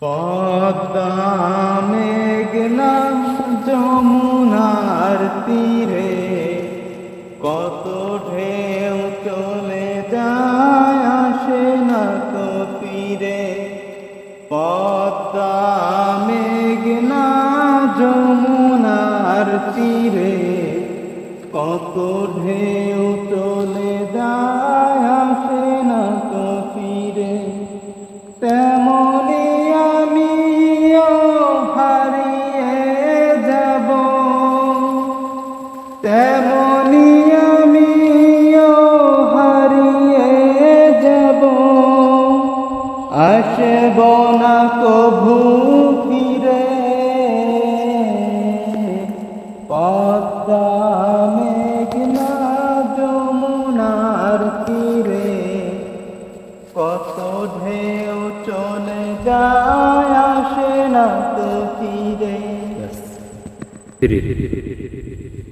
পদ্মা মেঘনা যমুনার তীরে কত ঢেউ চলে যায় আসে না তো ফিরে। পদ্মা মেঘনা যমুনার তীরে কত ঢেউ চলে যায় আসে না তো ফিরে। তেমনি আমিও হারিয়ে যাব, তেমনি আমিও হারিয়ে যাব, আসব না কভু ফিরে। পদ্মা মেঘনা যমুনার তীরে কত ঢেউ চলে যায় আসে না তো ফিরে।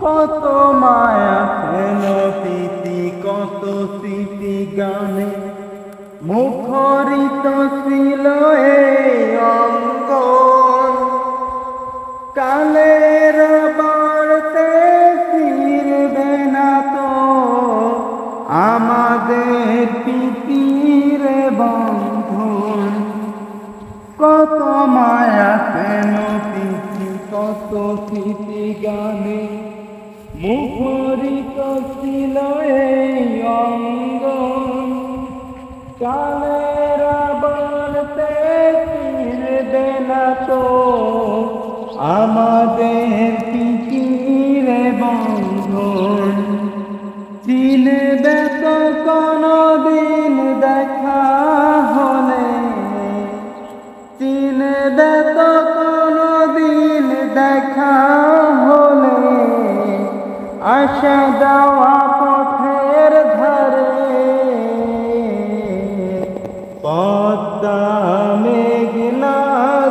কত মায়া কেন প্রীতি কত স্মৃতি গানে মুখরিত ছিল এই অঙ্গন। কালের বাড়তে ফিরবে না তো আমাদের প্রীতির বন্ধন। কত মায়া কেন প্রীতি কত স্মৃতি গানে মুখরিত ছিল এই অঙ্গন। কালের বাড়তে ফিরবে না তো আমাদের প্রীতির বন্ধন। চিনবে তো কোনদিন দেখা হলে, চিনবে তো কোনদিন দেখা হলে আসা যাওয়া পথের ধারে। পদ্মা মেঘনা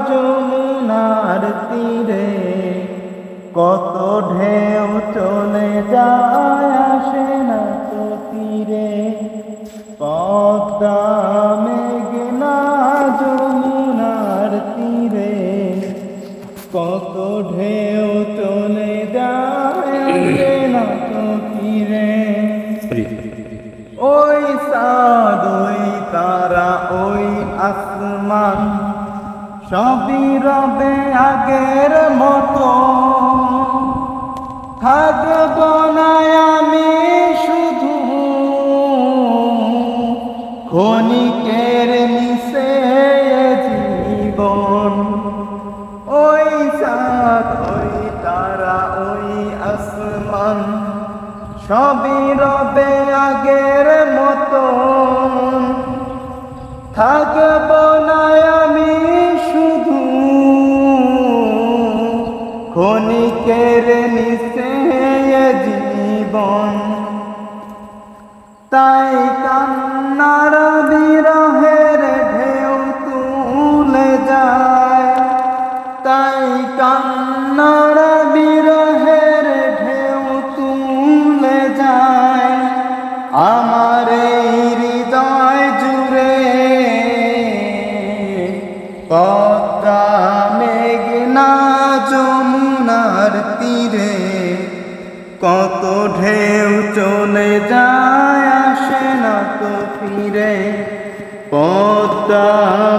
যমুনার তীরে কত ঢেউ চলে যায় আসে না তো ফিরে। পদ্মা মেঘনা যমুনার তীরে কত ঢেউ চলে যায় আসে না তো ফিরে। ওই চাঁদ ওই তারা ওই আসমান সবই রবে আগের মতো। থাকব না আমি শুধু ক্ষণিকের নিচে জীবন। ওই চাঁদ ওই তারা ওই আসমান সবই রবে আগের মতো। থাকব না আমি শুধু ক্ষণিকের নিচে জীবন। তাই কান্নার বিরহের ঢেউ তুলে যায়, তাই কান্নার বিরহের ঢেউ তুলে যায় আমার এই হৃদয় জুড়ে। পদ্মা মেঘনা যমুনার তীরে কত ঢেউ চলে যায় আসে না তো ফিরে। পদ্মা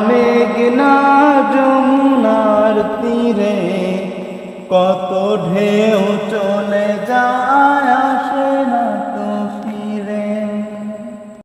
মেঘনা যমুনার তীরে কত ঢেউ চলে যায়